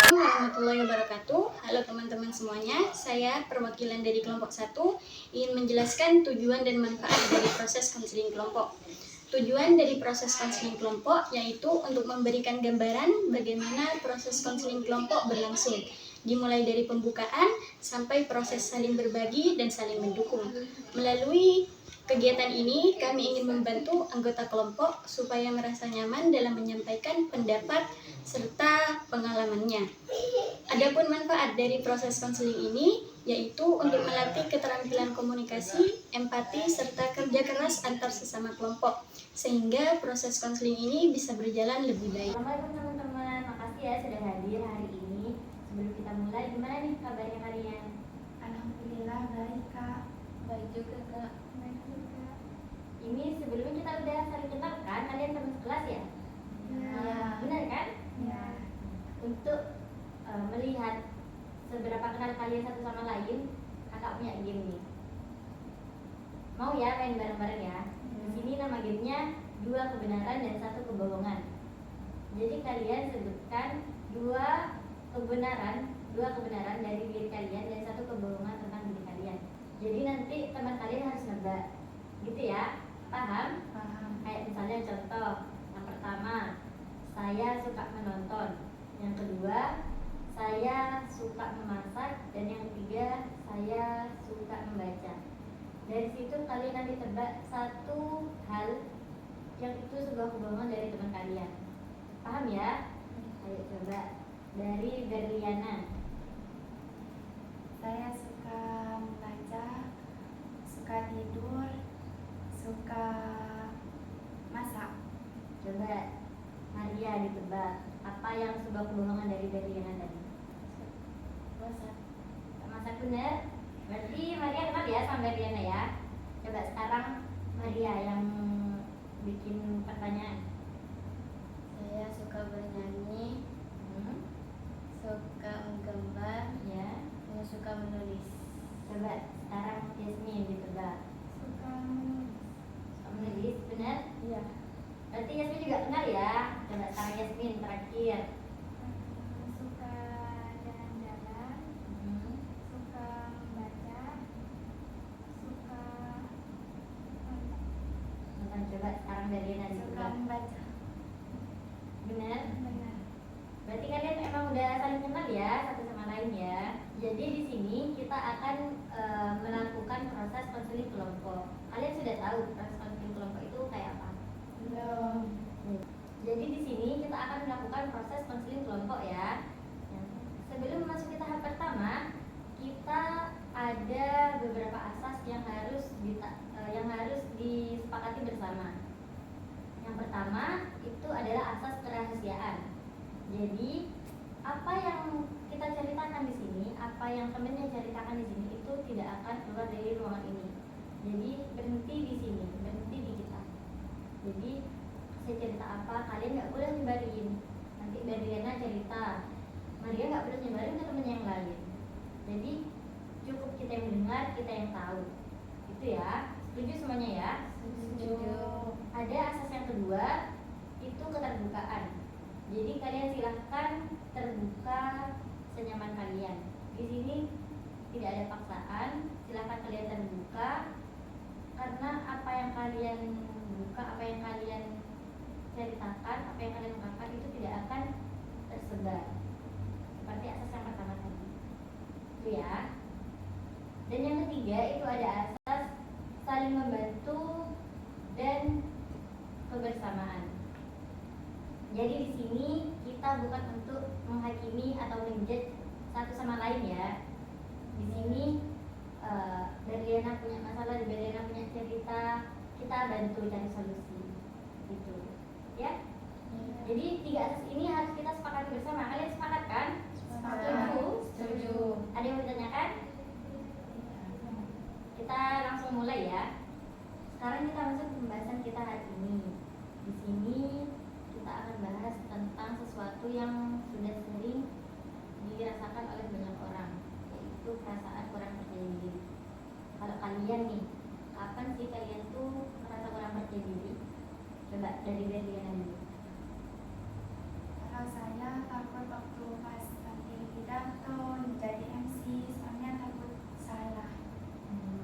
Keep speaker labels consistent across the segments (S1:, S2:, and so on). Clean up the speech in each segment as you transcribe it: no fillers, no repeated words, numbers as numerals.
S1: Warahmatullahi wabarakatuh. Halo teman-teman semuanya, saya perwakilan dari kelompok 1 ingin menjelaskan tujuan dan manfaat dari proses konseling kelompok. Tujuan dari proses konseling kelompok yaitu untuk memberikan gambaran bagaimana proses konseling kelompok berlangsung, dimulai dari pembukaan sampai proses saling berbagi dan saling mendukung. Melalui kegiatan ini, kami ingin membantu anggota kelompok supaya merasa nyaman dalam menyampaikan pendapat serta pengalamannya. Adapun manfaat dari proses konseling ini yaitu untuk melatih keterampilan komunikasi, empati, serta kerja keras antar sesama kelompok, sehingga proses konseling ini bisa berjalan lebih baik.
S2: Assalamualaikum teman-teman, makasih ya sudah hadir hari ini. Sebelum kita mulai, gimana nih kabarnya kalian?
S3: Alhamdulillah baik Kak.
S1: Baik juga Kak.
S3: Baik juga.
S2: Ini sebelumnya kita udah saling kenal kan? Kalian teman sekelas ya?
S3: Ya.
S2: Benar kan?
S3: Ya.
S2: Untuk melihat seberapa kenal kalian satu sama lain, kakak punya game nih. Mau ya main bareng-bareng ya? Di sini nama gamenya 2 kebenaran dan 1 kebohongan. Jadi kalian sebutkan dua kebenaran dari diri kalian dan 1 kebohongan tentang diri kalian. Jadi nanti teman kalian harus nebak, gitu ya? Paham?
S3: Paham.
S2: Kayak misalnya contoh, yang pertama, saya suka menonton. Yang kedua, saya suka memasak. Dan yang ketiga, saya suka membaca. Dari situ kalian nanti tebak 1 hal yang itu sebuah kebohongan dari teman kalian. Paham ya? Ayo coba dari Berliana.
S3: Saya suka membaca, suka tidur, suka masak.
S2: Coba Maria ditebak. Apa yang sebuah kebohongan dari Berliana tadi? Masak benar. Berarti Maria kenal ya sama Berliana ya. Coba sekarang Maria yang bikin pertanyaan.
S1: Saya suka bernyanyi, suka menggambar,
S2: Ya.
S1: dan suka menulis.
S2: Coba sekarang Yasmin ditebak.
S3: Suka menulis.
S2: Menulis benar?
S1: Iya.
S2: Berarti Yasmin juga kenal ya. Coba sekarang Yasmin terakhir.
S3: Suka jalan-jalan, suka membaca, suka
S2: Nonton. Coba sekarang Berliana
S3: suka
S2: ditebak.
S3: membaca.
S2: Benar?
S3: Benar.
S2: Berarti kalian emang udah saling kenal ya satu sama lain ya. Jadi di sini kita akan melakukan proses konseling kelompok. Kalian sudah tahu proses konseling kelompok itu kayak apa?
S3: Belum.
S2: Jadi di sini kita akan melakukan proses konseling kelompok ya. Sebelum memasuki tahap pertama, kita ada beberapa asas yang harus disepakati bersama. Yang pertama itu adalah asas kerahasiaan. Jadi apa yang kita ceritakan di sini, apa yang temennya ceritakan di sini itu tidak akan keluar dari ruangan ini. Jadi berhenti di sini, berhenti di kita. Jadi saya cerita apa, kalian nggak boleh nyebarin. Nanti Berliana cerita, Maria nggak boleh nyebarin ke temen yang lain. Jadi cukup kita yang mendengar, kita yang tahu. Itu ya. Setuju semuanya ya?
S3: Setuju.
S2: Ada asas yang kedua, itu keterbukaan. Jadi kalian silahkan terbuka senyaman kalian. Di sini tidak ada paksaan, silahkan kalian terbuka. Karena apa yang kalian buka, apa yang kalian ceritakan, apa yang kalian ungkapkan itu tidak akan tersebar. Seperti asas yang pertama tadi. Itu ya. Dan yang ketiga itu ada asas saling membantu dan kebersamaan. Jadi di sini kita bukan untuk menghakimi atau menjudge satu sama lain ya. Di sini Berliana punya masalah, Berliana punya cerita, kita bantu cari solusi. Gitu. Ya. Jadi 3 asas ini harus kita sepakati bersama. Kalian sepakat kan? Setuju?
S3: Setuju.
S2: Ada yang mau ditanyakan? Kita langsung mulai ya. Sekarang kita masuk ke pembahasan kita hari ini. Di sini kita akan bahas tentang sesuatu yang sudah sering dirasakan oleh banyak orang, yaitu perasaan kurang percaya diri. Kalau kalian nih, kapan sih kalian tuh merasa kurang percaya diri? dari Deliana dulu.
S3: Kalau saya takut waktu pas nanti pidato jadi MC, soalnya takut salah.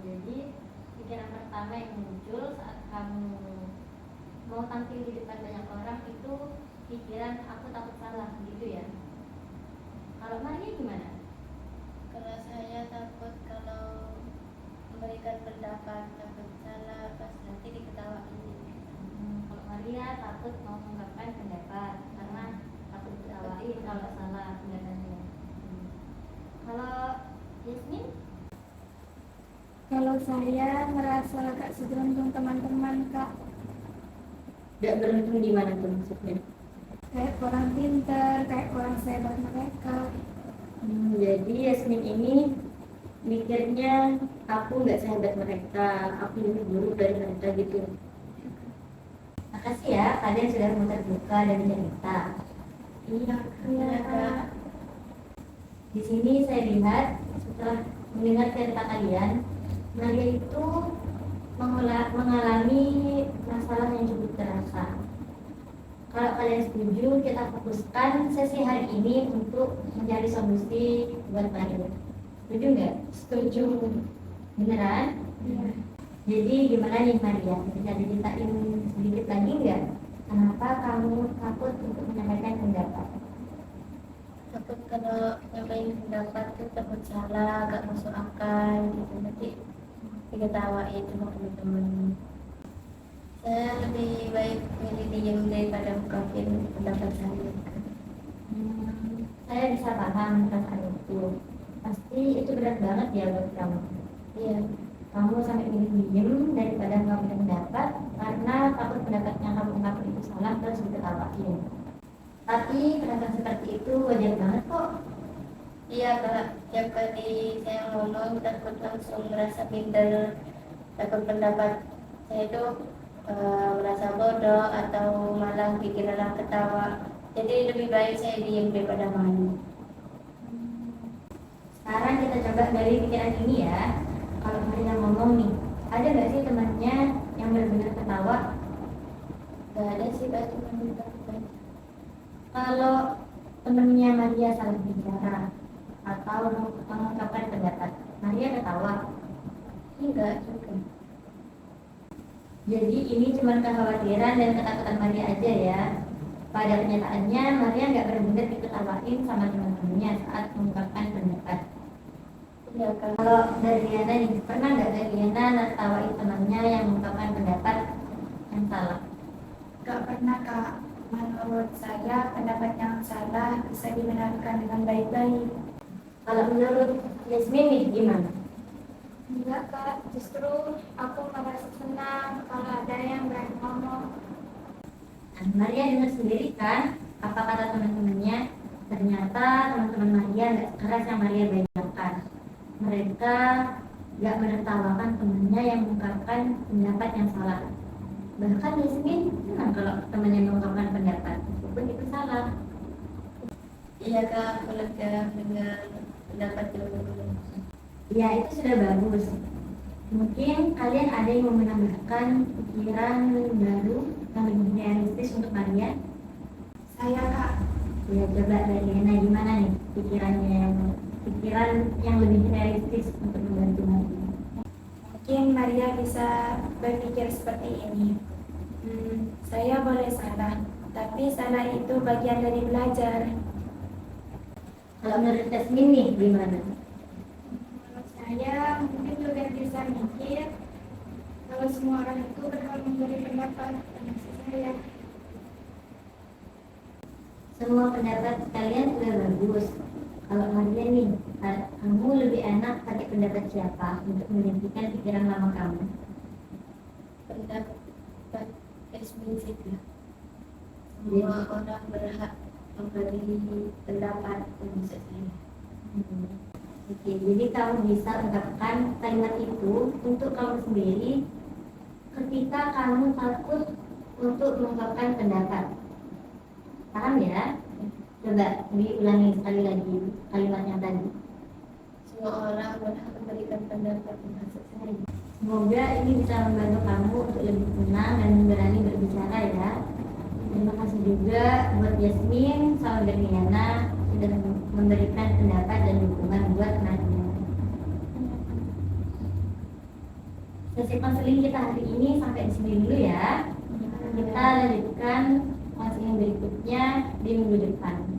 S2: Jadi pikiran pertama yang muncul saat kamu mau tampil di depan banyak orang itu pikiran aku takut salah gitu ya. Kalau Maria gimana?
S4: Kalau saya takut kalau memberikan pendapat, takut salah pas nanti diketawain.
S2: Kalau Maria takut mau mengungkapkan pendapat karena takut diketawain kalau salah pendapatnya. Kalau Yasmin?
S3: Kalau saya merasa gak seberuntung teman-teman Kak,
S2: Gak beruntung di mana tuh maksudnya?
S3: kayak kurang pinter, kayak kurang sehebat mereka.
S2: Jadi Yasmin ini mikirnya aku nggak sehebat mereka, aku lebih buruk dari mereka gitu. Makasih ya kalian sudah mau terbuka dan cerita.
S3: Iya Kak.
S2: Di sini saya lihat setelah mendengar cerita kalian, Maria itu mengalami masalah yang cukup terasa. Kalau kalian setuju, kita fokuskan sesi hari ini untuk mencari solusi buat Maria. Setuju nggak?
S3: Setuju.
S2: Beneran?
S3: Iya.
S2: Jadi gimana nih Maria? Bisa diceritain sedikit lagi nggak? Kenapa kamu takut untuk menyampaikan pendapat?
S4: Takut kalau nyampaikan pendapat tuh takut salah, gak masuk akal gitu, nanti diketawain sama teman-teman. Saya lebih baik milih diem daripada ungkapin pendapat saya.
S2: Saya bisa paham perasaan itu. Pasti itu berat banget ya buat kamu.
S4: Iya,
S2: Kamu sampai milih diem daripada nggak punya pendapat karena takut pendapat yang kamu ungkapin itu salah terus diketawain. Tapi pendapat seperti itu wajar banget kok.
S4: iya Kak, tiap kali saya ngomong takut langsung merasa minder, takut pendapat saya itu merasa bodoh atau malah bikin orang ketawa. Jadi lebih baik saya diem daripada malu.
S2: Sekarang kita coba dari pikiran ini ya. Kalau Maria ngomong nih, ada nggak sih temannya yang benar-benar ketawa?
S4: Gak ada sih Kak, cuma minta pendapat.
S2: Kalau temennya Maria salah bicara atau mengungkapkan pendapat, Maria ketawa.
S4: Enggak juga.
S2: Jadi ini cuma kekhawatiran dan ketakutan Maria aja ya. Pada kenyataannya Maria nggak benar-benar diketawain sama teman-temannya saat mengungkapkan pendapat.
S4: Iya Kak.
S2: Kalau dari Liana nih, pernah nggak dari Liana nertawain temannya yang mengungkapkan pendapat yang salah?
S3: Gak pernah Kak. Menurut saya pendapat yang salah bisa dibenarkan dengan baik-baik.
S2: Kalau menurut Yasmin nih gimana?
S3: Enggak Kak, justru aku merasa senang kalau ada yang berani ngomong.
S2: Nah, Maria dengar sendiri kan apa kata teman-temannya. Ternyata teman-teman Maria nggak keras yang Maria bayangkan. Mereka nggak menertawakan temannya yang mengungkapkan pendapat yang salah. Bahkan Yasmin senang kalau temannya mengungkapkan pendapat meskipun itu salah.
S4: Iya Kak, aku lega dengar pendapat dulu.
S2: Ya itu sudah bagus. Mungkin kalian ada yang mau menambahkan pikiran baru yang lebih realistis untuk Maria.
S3: Saya Kak,
S2: Ya coba dari Lena gimana nih pikiran yang lebih realistis untuk membantu Maria.
S3: mungkin Maria bisa berpikir seperti ini. Saya boleh salah, tapi salah itu bagian dari belajar.
S2: Kalau menurut Tasmin nih gimana?
S3: Menurut saya mungkin juga bisa mikir kalau semua orang itu berhak memberi pendapat termasuk saya.
S2: Semua pendapat kalian sudah bagus. Kalau Maria nih, kamu lebih enak pakai pendapat siapa untuk menghentikan pikiran lama kamu?
S4: Pendapat eksklusif ya. Semua orang berhak memberi pendapat termasuk saya.
S2: Oke, jadi kamu bisa ungkapkan kalimat itu untuk kamu sendiri ketika kamu takut untuk mengungkapkan pendapat. Paham ya? Coba diulangi sekali lagi kalimatnya tadi.
S4: Semua orang berhak memberikan pendapat termasuk saya.
S2: Semoga ini bisa membantu kamu untuk lebih tenang dan berani berbicara ya. juga buat Yasmin sama Berliana sudah memberikan pendapat dan dukungan buat Nadia. Sesi konseling kita hari ini sampai di sini dulu ya. Kita lanjutkan konseling berikutnya di minggu depan.